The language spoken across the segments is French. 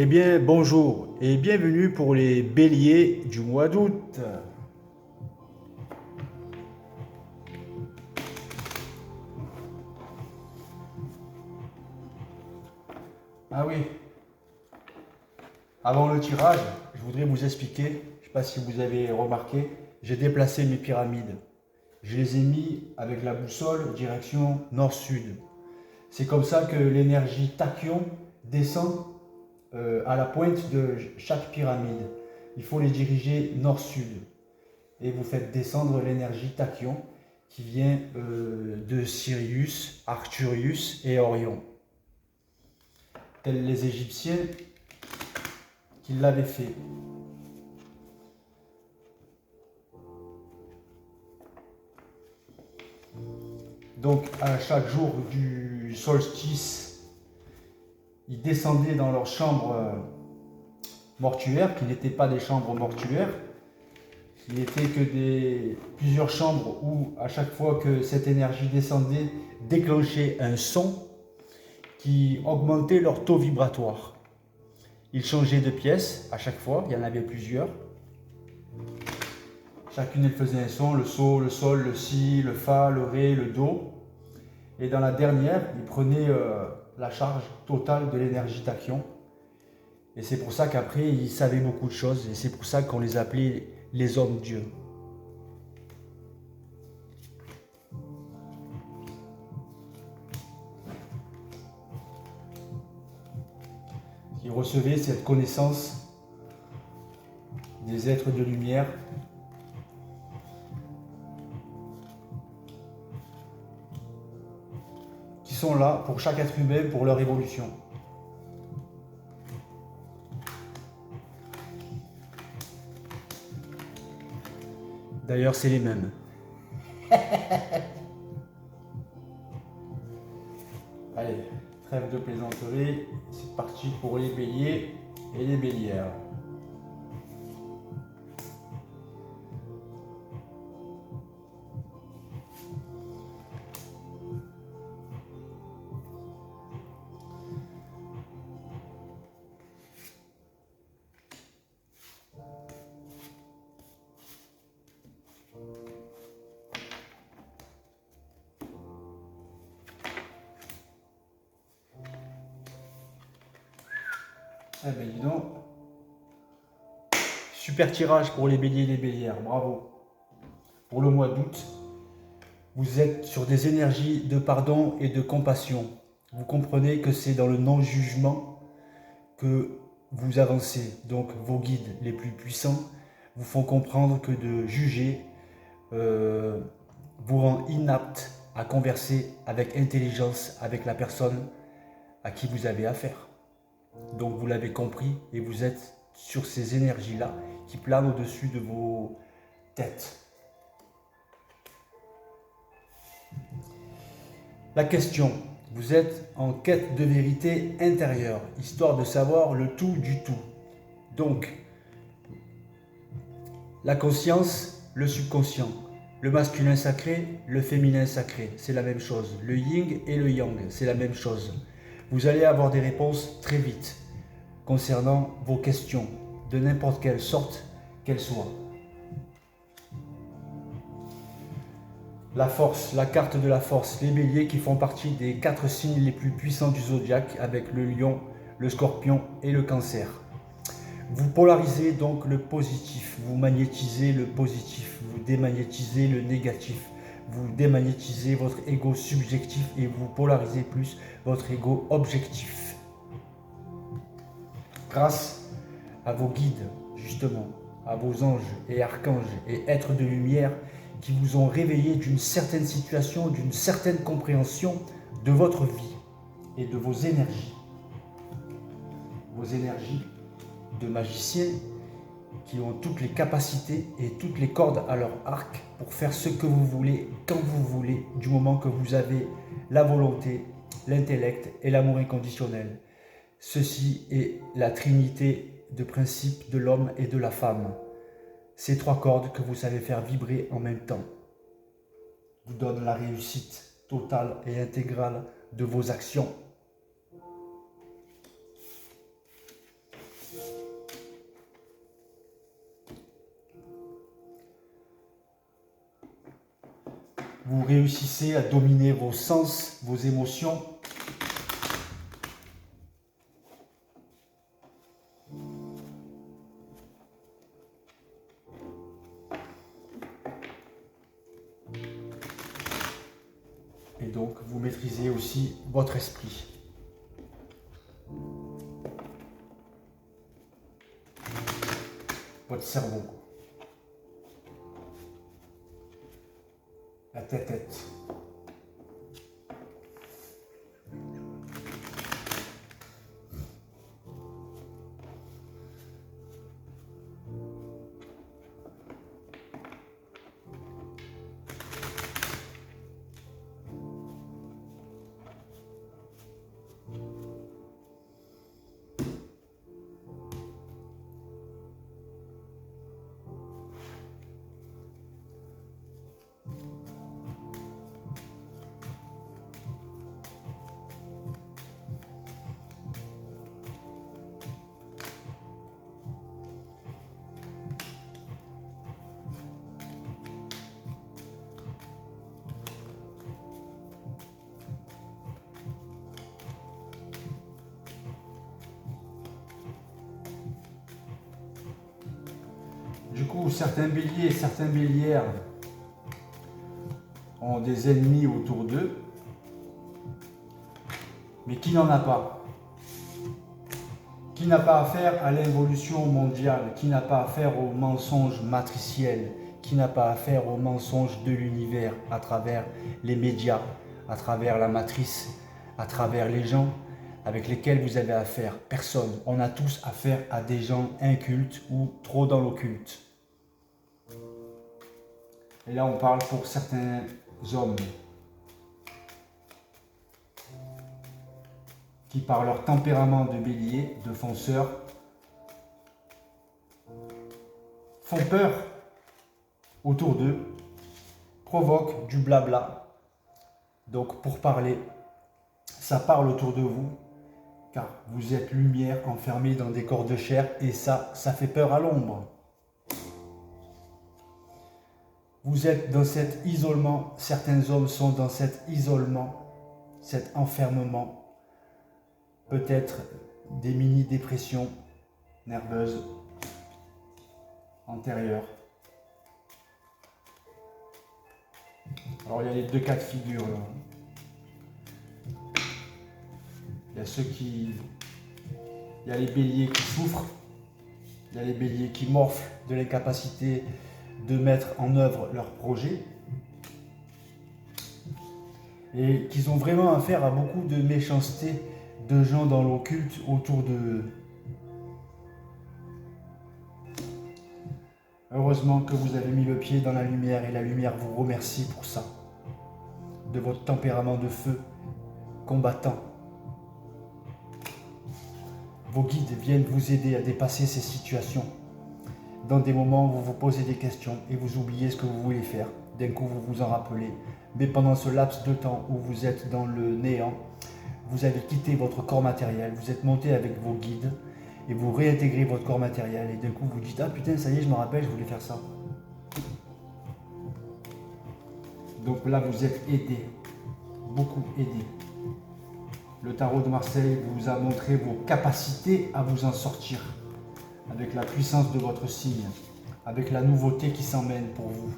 Eh bien, bonjour et bienvenue pour les béliers du mois d'août. Ah oui, avant le tirage, je voudrais vous expliquer, je ne sais pas si vous avez remarqué, j'ai déplacé mes pyramides. Je les ai mis avec la boussole direction nord-sud. C'est comme ça que l'énergie tachyon descend à la pointe de chaque pyramide. Il faut les diriger nord-sud. Et vous faites descendre l'énergie tachyon qui vient de Sirius, Arcturus et Orion. Tels les Égyptiens qui l'avaient fait. Donc à chaque jour du solstice, ils descendaient dans leurs chambres mortuaires, qui n'étaient pas des chambres mortuaires, qui n'étaient que plusieurs chambres où à chaque fois que cette énergie descendait, déclenchait un son qui augmentait leur taux vibratoire. Ils changeaient de pièce à chaque fois, il y en avait plusieurs. Chacune elle faisait un son, le so, le sol, le si, le fa, le ré, le do. Et dans la dernière, ils prenaient la charge totale de l'énergie tachyon. Et c'est pour ça qu'après, ils savaient beaucoup de choses. Et c'est pour ça qu'on les appelait les hommes-dieux. Ils recevaient cette connaissance des êtres de lumière qui sont là pour chaque être humain, pour leur évolution. D'ailleurs, c'est les mêmes. Allez, trêve de plaisanterie, c'est parti pour les béliers et les bélières. Eh ben dis donc, super tirage pour les béliers et les bélières, bravo. Pour le mois d'août, vous êtes sur des énergies de pardon et de compassion. Vous comprenez que c'est dans le non-jugement que vous avancez. Donc vos guides les plus puissants vous font comprendre que de juger vous rend inapte à converser avec intelligence avec la personne à qui vous avez affaire. Donc vous l'avez compris et vous êtes sur ces énergies-là qui planent au-dessus de vos têtes. La question, vous êtes en quête de vérité intérieure, histoire de savoir le tout du tout. Donc, la conscience, le subconscient, le masculin sacré, le féminin sacré, c'est la même chose. Le yin et le yang, c'est la même chose. Vous allez avoir des réponses très vite concernant vos questions, de n'importe quelle sorte qu'elles soient. La force, la carte de la force, les béliers qui font partie des 4 signes les plus puissants du zodiaque avec le lion, le scorpion et le cancer. Vous polarisez donc le positif, vous magnétisez le positif, vous démagnétisez le négatif, vous démagnétisez votre ego subjectif et vous polarisez plus votre ego objectif. Grâce à vos guides, justement, à vos anges et archanges et êtres de lumière qui vous ont réveillé d'une certaine situation, d'une certaine compréhension de votre vie et de vos énergies. Vos énergies de magiciens qui ont toutes les capacités et toutes les cordes à leur arc pour faire ce que vous voulez, quand vous voulez, du moment que vous avez la volonté, l'intellect et l'amour inconditionnel. Ceci est la trinité de principe de l'homme et de la femme. Ces 3 cordes que vous savez faire vibrer en même temps vous donnent la réussite totale et intégrale de vos actions. vous réussissez à dominer vos sens, vos émotions. Et donc, vous maîtrisez aussi votre esprit. Votre cerveau. La tête. Du coup, certains béliers et certaines bélières ont des ennemis autour d'eux, mais qui n'en a pas? Qui n'a pas affaire à l'involution mondiale? Qui n'a pas affaire aux mensonges matriciels? Qui n'a pas affaire aux mensonges de l'univers à travers les médias, à travers la matrice, à travers les gens avec lesquels vous avez affaire? Personne. On a tous affaire à des gens incultes ou trop dans l'occulte. Et là, on parle pour certains hommes qui, par leur tempérament de bélier, de fonceur, font peur autour d'eux, provoquent du blabla. Donc, pour parler, ça parle autour de vous, car vous êtes lumière enfermée dans des corps de chair, et ça fait peur à l'ombre. Vous êtes dans cet isolement, certains hommes sont dans cet isolement, cet enfermement, peut-être des mini-dépressions nerveuses antérieures. Alors il y a les deux cas de figure là. Il y a les béliers qui souffrent, il y a les béliers qui morflent de l'incapacité de mettre en œuvre leur projet et qu'ils ont vraiment affaire à beaucoup de méchanceté de gens dans l'occulte autour d'eux. Heureusement que vous avez mis le pied dans la lumière et la lumière vous remercie pour ça, de votre tempérament de feu combattant. Vos guides viennent vous aider à dépasser ces situations. Dans des moments où vous vous posez des questions et vous oubliez ce que vous voulez faire, d'un coup vous vous en rappelez. Mais pendant ce laps de temps où vous êtes dans le néant, vous avez quitté votre corps matériel, vous êtes monté avec vos guides et vous réintégrez votre corps matériel et d'un coup vous dites « Ah putain, ça y est, je me rappelle, je voulais faire ça. » Donc là, vous êtes aidé, beaucoup aidé. Le tarot de Marseille vous a montré vos capacités à vous en sortir, avec la puissance de votre signe, avec la nouveauté qui s'emmène pour vous.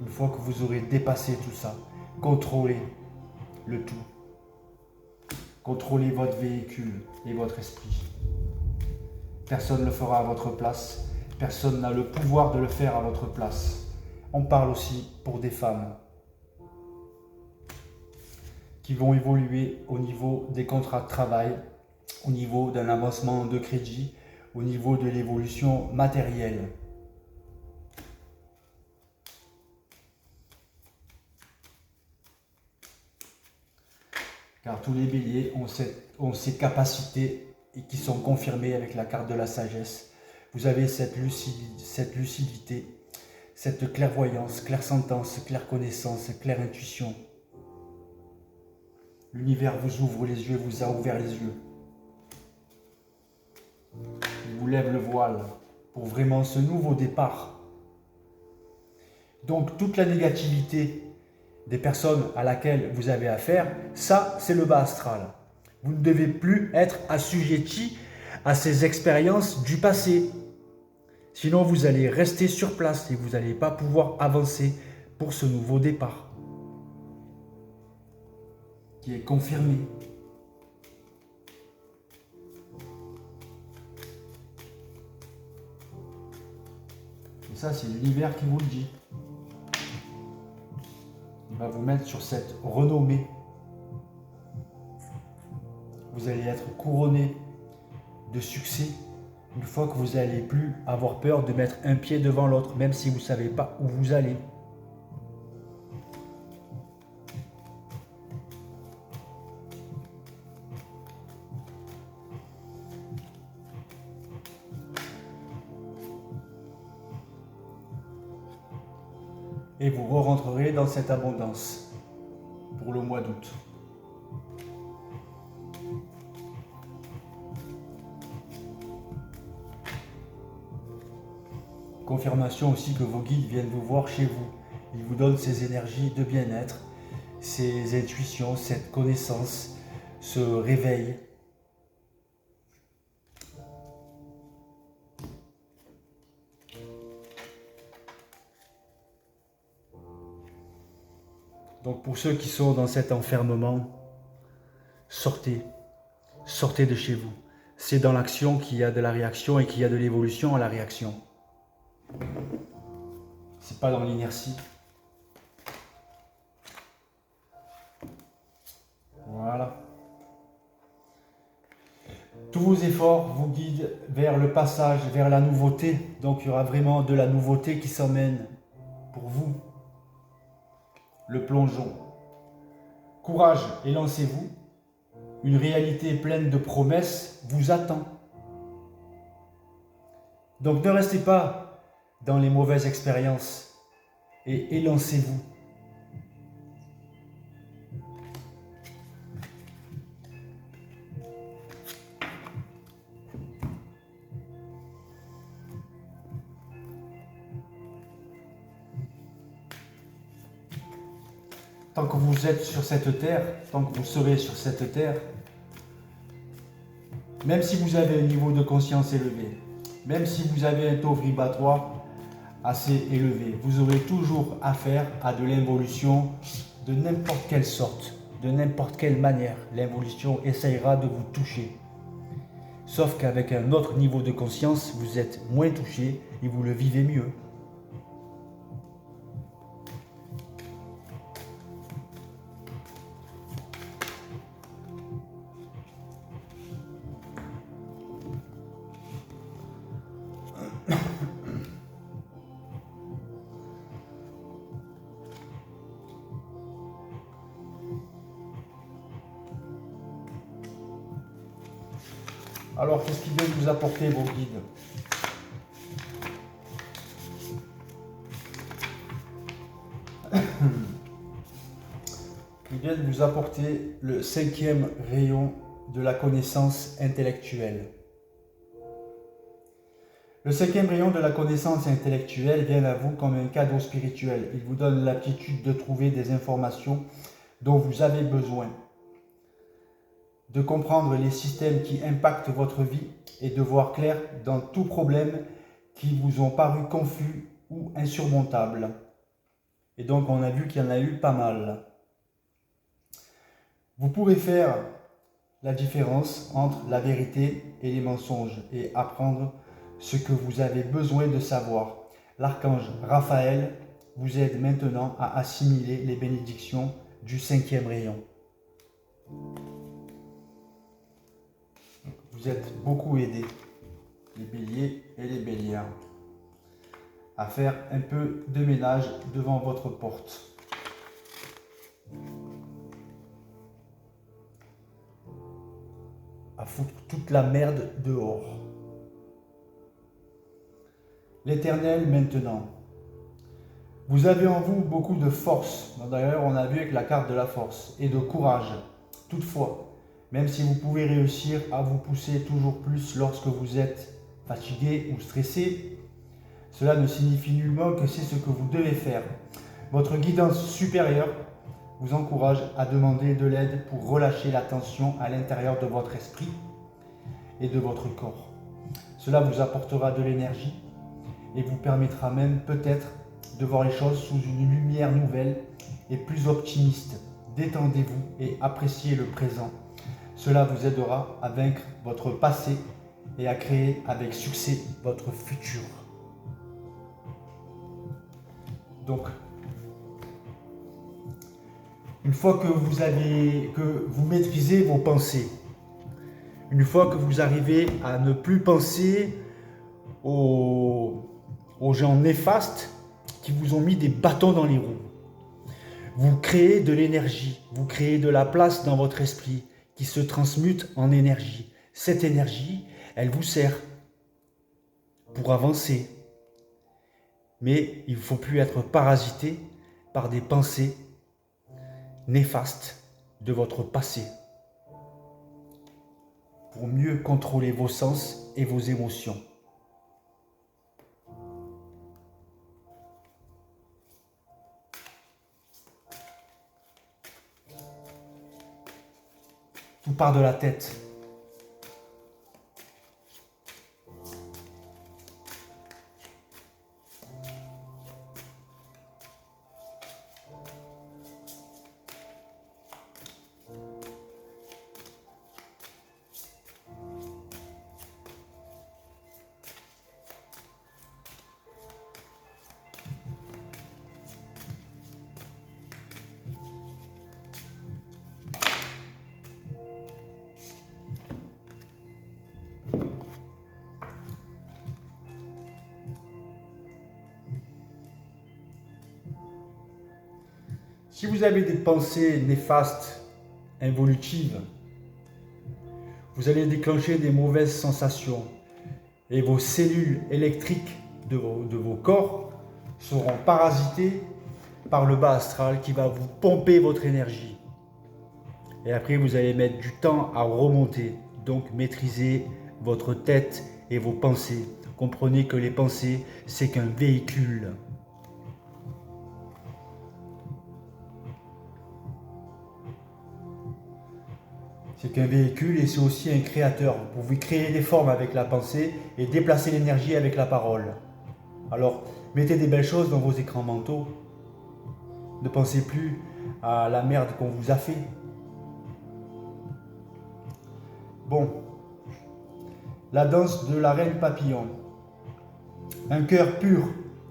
Une fois que vous aurez dépassé tout ça, contrôlez le tout. Contrôlez votre véhicule et votre esprit. Personne ne le fera à votre place. Personne n'a le pouvoir de le faire à votre place. On parle aussi pour des femmes qui vont évoluer au niveau des contrats de travail, au niveau d'un avancement de crédit, au niveau de l'évolution matérielle. Car tous les béliers ont ces capacités et qui sont confirmées avec la carte de la sagesse. Vous avez cette lucidité, cette clairvoyance, clairsentence, clairconnaissance, claire intuition. L'univers vous ouvre les yeux, vous a ouvert les yeux. Il vous lève le voile pour vraiment ce nouveau départ. Donc toute la négativité des personnes à laquelle vous avez affaire, ça c'est le bas astral. Vous ne devez plus être assujetti à ces expériences du passé. Sinon vous allez rester sur place et vous n'allez pas pouvoir avancer pour ce nouveau départ qui est confirmé. Et ça, c'est l'univers qui vous le dit. Il va vous mettre sur cette renommée. Vous allez être couronné de succès une fois que vous n'allez plus avoir peur de mettre un pied devant l'autre, même si vous ne savez pas où vous allez. Et vous re-rentrerez dans cette abondance pour le mois d'août. Confirmation aussi que vos guides viennent vous voir chez vous. Ils vous donnent ces énergies de bien-être, ces intuitions, cette connaissance, ce réveil. Donc pour ceux qui sont dans cet enfermement, sortez de chez vous. C'est dans l'action qu'il y a de la réaction et qu'il y a de l'évolution à la réaction. C'est pas dans l'inertie. Voilà. Tous vos efforts vous guident vers le passage, vers la nouveauté. Donc il y aura vraiment de la nouveauté qui s'emmène pour vous. Le plongeon. Courage et lancez-vous. Une réalité pleine de promesses vous attend. Donc ne restez pas dans les mauvaises expériences et élancez-vous. Tant que vous êtes sur cette terre, tant que vous serez sur cette terre, même si vous avez un niveau de conscience élevé, même si vous avez un taux vibratoire assez élevé, vous aurez toujours affaire à de l'involution de n'importe quelle sorte, de n'importe quelle manière. L'involution essayera de vous toucher. Sauf qu'avec un autre niveau de conscience, vous êtes moins touché et vous le vivez mieux. Alors, qu'est-ce qu'ils viennent vous apporter, vos guides? Ils viennent vous apporter le 5e rayon de la connaissance intellectuelle. Le 5e rayon de la connaissance intellectuelle vient à vous comme un cadeau spirituel. Il vous donne l'aptitude de trouver des informations dont vous avez besoin, de comprendre les systèmes qui impactent votre vie et de voir clair dans tout problème qui vous ont paru confus ou insurmontables. Et donc on a vu qu'il y en a eu pas mal. Vous pourrez faire la différence entre la vérité et les mensonges et apprendre ce que vous avez besoin de savoir. L'archange Raphaël vous aide maintenant à assimiler les bénédictions du 5e rayon. Vous êtes beaucoup aidés, les béliers et les bélières, à faire un peu de ménage devant votre porte. À foutre toute la merde dehors. L'Éternel maintenant. Vous avez en vous beaucoup de force. D'ailleurs, on a vu avec la carte de la force et de courage. Toutefois, même si vous pouvez réussir à vous pousser toujours plus lorsque vous êtes fatigué ou stressé, cela ne signifie nullement que c'est ce que vous devez faire. Votre guidance supérieure vous encourage à demander de l'aide pour relâcher la tension à l'intérieur de votre esprit et de votre corps. Cela vous apportera de l'énergie et vous permettra même peut-être de voir les choses sous une lumière nouvelle et plus optimiste. Détendez-vous et appréciez le présent. Cela vous aidera à vaincre votre passé et à créer avec succès votre futur. Donc, une fois que vous maîtrisez vos pensées, une fois que vous arrivez à ne plus penser aux gens néfastes qui vous ont mis des bâtons dans les roues, vous créez de l'énergie, vous créez de la place dans votre esprit qui se transmute en énergie. Cette énergie, elle vous sert pour avancer. Mais il ne faut plus être parasité par des pensées néfastes de votre passé pour mieux contrôler vos sens et vos émotions. Tout part de la tête. Si vous avez des pensées néfastes, involutives, vous allez déclencher des mauvaises sensations et vos cellules électriques de vos corps seront parasitées par le bas astral qui va vous pomper votre énergie. Et après, vous allez mettre du temps à remonter. Donc, maîtrisez votre tête et vos pensées. Comprenez que les pensées, c'est qu'un véhicule. C'est qu'un véhicule et c'est aussi un créateur. Vous pouvez créer des formes avec la pensée et déplacer l'énergie avec la parole. Alors, mettez des belles choses dans vos écrans mentaux. Ne pensez plus à la merde qu'on vous a fait. Bon, la danse de la reine papillon. Un cœur pur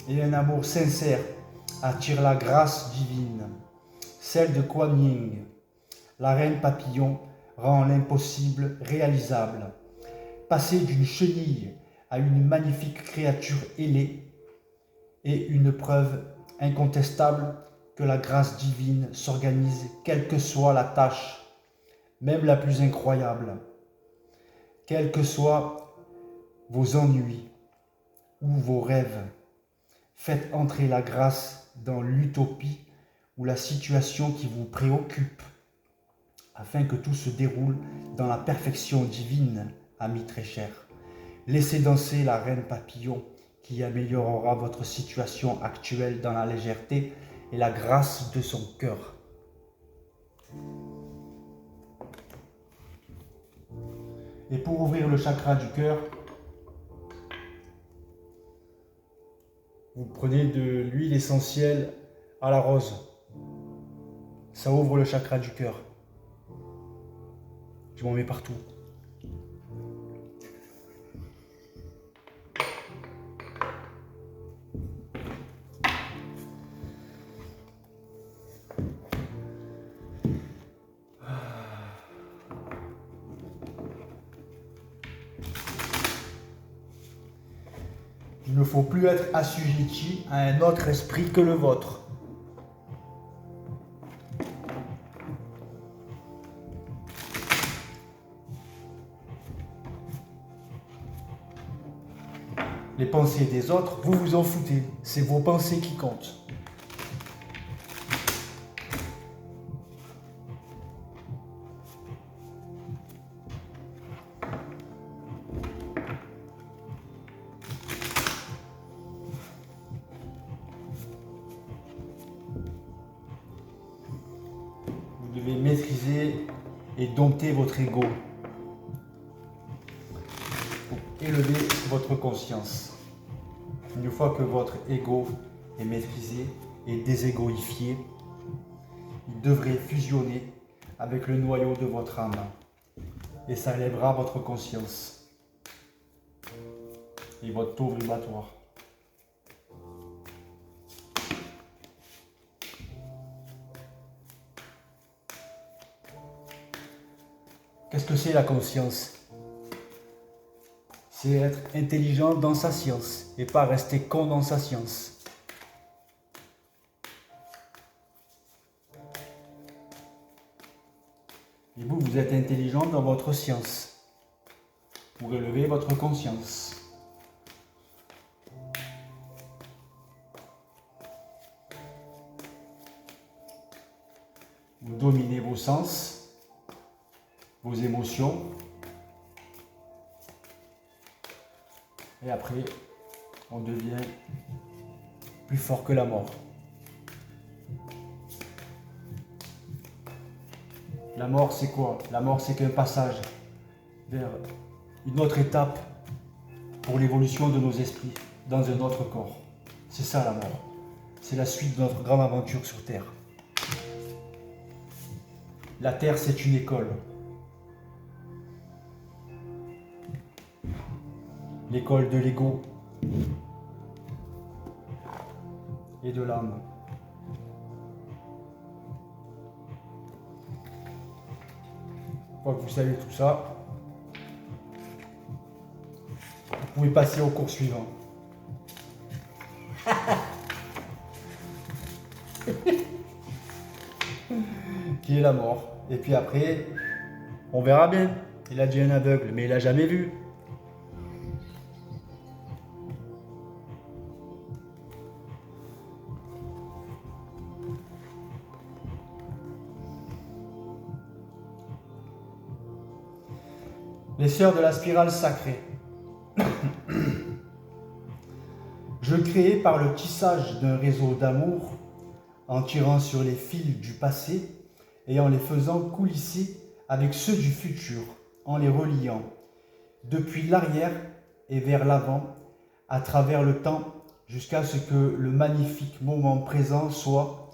et un amour sincère attirent la grâce divine. Celle de Kuan Yin. La reine papillon rend l'impossible réalisable. Passer d'une chenille à une magnifique créature ailée est une preuve incontestable que la grâce divine s'organise quelle que soit la tâche, même la plus incroyable. Quels que soient vos ennuis ou vos rêves, faites entrer la grâce dans l'utopie ou la situation qui vous préoccupe, afin que tout se déroule dans la perfection divine, amis très chers. Laissez danser la reine papillon qui améliorera votre situation actuelle dans la légèreté et la grâce de son cœur. Et pour ouvrir le chakra du cœur, vous prenez de l'huile essentielle à la rose. Ça ouvre le chakra du cœur. Je m'en mets partout. Il ne faut plus être assujetti à un autre esprit que le vôtre. Les pensées des autres, vous vous en foutez. C'est vos pensées qui comptent. maîtriser et dompter votre ego. Pour élever votre conscience. Une fois que votre ego est maîtrisé et déségoïfié, il devrait fusionner avec le noyau de votre âme. Et ça élèvera votre conscience et votre taux vibratoire. Qu'est-ce que c'est la conscience? C'est être intelligent dans sa science et pas rester con dans sa science. Et vous, vous êtes intelligent dans votre science pour élever votre conscience. Vous dominez vos sens, vos émotions. Et après, on devient plus fort que la mort. La mort, c'est quoi? La mort, c'est qu'un passage vers une autre étape pour l'évolution de nos esprits dans un autre corps. C'est ça la mort. C'est la suite de notre grande aventure sur Terre. La Terre, c'est une école. L'école de l'ego et de l'âme. Une fois que vous savez tout ça, vous pouvez passer au cours suivant. Qui est la mort. Et puis après, on verra bien. Il a dit un aveugle, mais il n'a jamais vu. Les sœurs de la spirale sacrée. Je créais par le tissage d'un réseau d'amour, en tirant sur les fils du passé et en les faisant coulisser avec ceux du futur, en les reliant depuis l'arrière et vers l'avant, à travers le temps, jusqu'à ce que le magnifique moment présent soit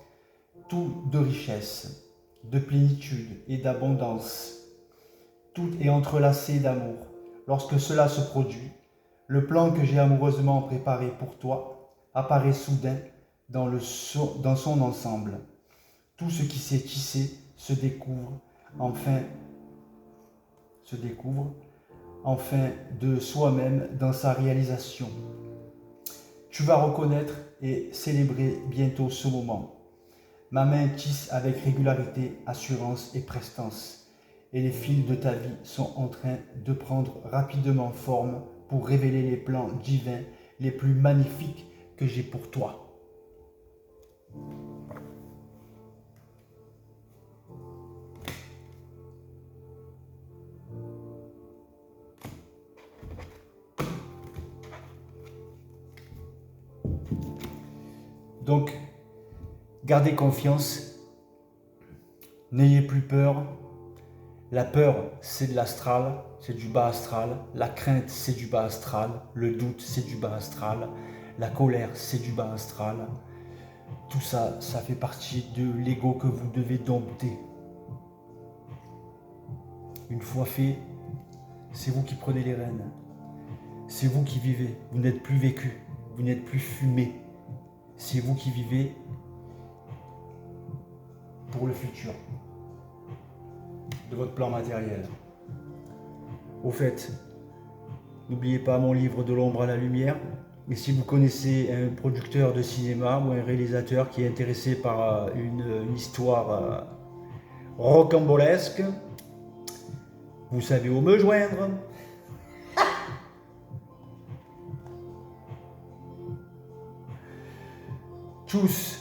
tout de richesse, de plénitude et d'abondance. Tout est entrelacé d'amour. Lorsque cela se produit, le plan que j'ai amoureusement préparé pour toi apparaît soudain dans son ensemble. Tout ce qui s'est tissé se découvre enfin de soi-même dans sa réalisation. Tu vas reconnaître et célébrer bientôt ce moment. Ma main tisse avec régularité, assurance et prestance. Et les fils de ta vie sont en train de prendre rapidement forme pour révéler les plans divins les plus magnifiques que j'ai pour toi. Donc, gardez confiance, n'ayez plus peur. La peur, c'est de l'astral, c'est du bas astral. La crainte, c'est du bas astral. Le doute, c'est du bas astral. La colère, c'est du bas astral. Tout ça, ça fait partie de l'ego que vous devez dompter. Une fois fait, c'est vous qui prenez les rênes. C'est vous qui vivez. Vous n'êtes plus vécu. Vous n'êtes plus fumé. C'est vous qui vivez pour le futur de votre plan matériel. Au fait, n'oubliez pas mon livre De l'ombre à la lumière. Et si vous connaissez un producteur de cinéma ou un réalisateur qui est intéressé par une histoire rocambolesque, vous savez où me joindre. Tchuss.